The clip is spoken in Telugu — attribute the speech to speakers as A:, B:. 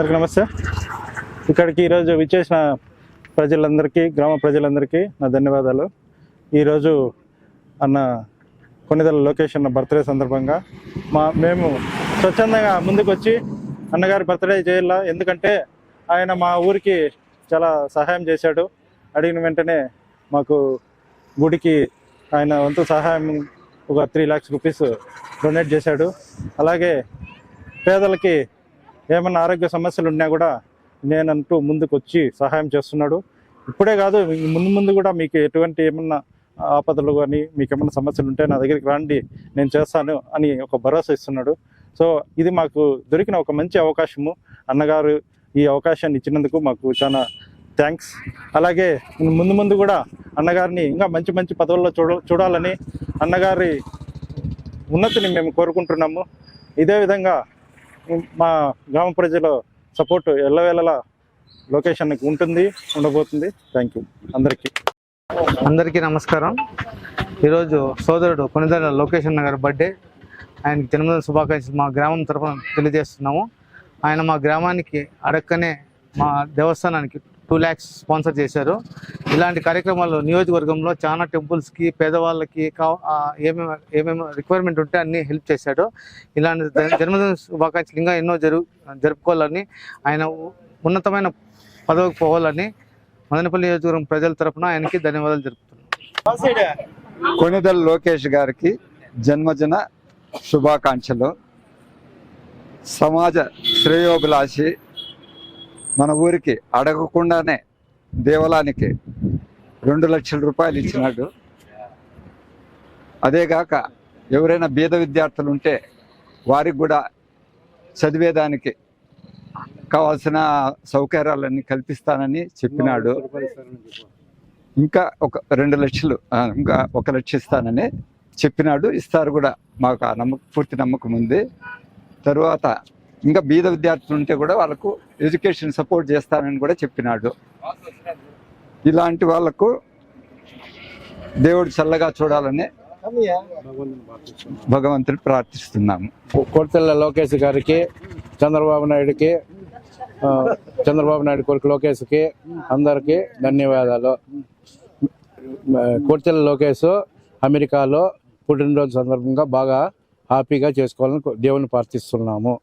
A: అందరికీ నమస్తే. ఇక్కడికి ఈరోజు విచ్చేసిన ప్రజలందరికీ, గ్రామ ప్రజలందరికీ నా ధన్యవాదాలు. ఈరోజు అన్న కొన్నిదల లోకేష్ అన్న బర్త్డే సందర్భంగా మేము స్వచ్ఛందంగా ముందుకు వచ్చి అన్నగారి బర్త్డే చేయాల. ఎందుకంటే ఆయన మా ఊరికి చాలా సహాయం చేశాడు. అడిగిన వెంటనే మాకు గుడికి ఆయన వంతు సహాయం ఒక 3 lakhs రూపీస్ డొనేట్ చేశాడు. అలాగే పేదలకి ఏమన్నా ఆరోగ్య సమస్యలు ఉన్నా కూడా నేనంటూ ముందుకు వచ్చి సహాయం చేస్తున్నాడు. ఇప్పుడే కాదు, ముందు కూడా మీకు ఎటువంటి ఏమన్నా ఆపదలు కానీ మీకు ఏమన్నా సమస్యలు ఉంటే నా దగ్గరికి రండి, నేను చేస్తాను అని ఒక భరోసా ఇస్తున్నాడు. సో ఇది మాకు దొరికిన ఒక మంచి అవకాశము. అన్నగారు ఈ అవకాశాన్ని ఇచ్చినందుకు మాకు చాలా థ్యాంక్స్. అలాగే ముందు కూడా అన్నగారిని ఇంకా మంచి మంచి పదవుల్లో చూడాలని అన్నగారి ఉన్నతిని మేము కోరుకుంటున్నాము. ఇదే విధంగా మా గ్రామ ప్రజల సపోర్ట్ ఎల్లవేళలా లొకేషన్కి ఉండబోతుంది. థ్యాంక్ యూ
B: అందరికీ నమస్కారం. ఈరోజు సోదరుడు కొనిదల లోకేష్ అన్న గారి బర్త్డే. ఆయనకి జన్మదిన శుభాకాంక్షలు మా గ్రామం తరఫున తెలియజేస్తున్నాము. ఆయన మా గ్రామానికి అడక్కనే మా దేవస్థానానికి 2 lakhs స్పాన్సర్ చేశారు. ఇలాంటి కార్యక్రమాలు నియోజకవర్గంలో చాలా టెంపుల్స్కి, పేదవాళ్ళకి ఏమేమి రిక్వైర్మెంట్ ఉంటే అన్ని హెల్ప్ చేశాడు. ఇలాంటి జన్మదిన శుభాకాంక్షలు ఇంకా ఎన్నో జరుపుకోవాలని, ఆయన ఉన్నతమైన పదవికి పోవాలని మదనపల్లి నియోజకవర్గం ప్రజల తరఫున ఆయనకి ధన్యవాదాలు జరుపుతున్నాను.
C: కొనిదల లోకేష్ గారికి జన్మదిన శుభాకాంక్షలు. సమాజ శ్రేయోభిలాషి, మన ఊరికి అడగకుండానే దేవాలయానికి 2 లక్షల రూపాయలు ఇచ్చినాడు. అదేగాక ఎవరైనా బీద విద్యార్థులు ఉంటే వారికి కూడా చదివేదానికి కావాల్సిన సౌకర్యాలన్నీ కల్పిస్తానని చెప్పినాడు. ఇంకా ఒక 2 లక్షలు, ఇంకా 1 లక్ష ఇస్తానని చెప్పినాడు. ఇస్తారు కూడా, మాకు ఆ పూర్తి నమ్మకం ఉంది. తరువాత ఇంకా బీద విద్యార్థులు ఉంటే కూడా వాళ్ళకు ఎడ్యుకేషన్ సపోర్ట్ చేస్తానని కూడా చెప్పినాడు. ఇలాంటి వాళ్లకు దేవుడు చల్లగా చూడాలని భగవంతుని ప్రార్థిస్తున్నాము.
D: కొడితెల్ల లోకేష్ గారికి, చంద్రబాబు నాయుడు కొడుకు లోకేష్కి అందరికీ ధన్యవాదాలు. కొడితెల్ల లోకేష్ అమెరికాలో పుట్టినరోజు సందర్భంగా బాగా హ్యాపీగా చేసుకోవాలని దేవుని ప్రార్థిస్తున్నాము.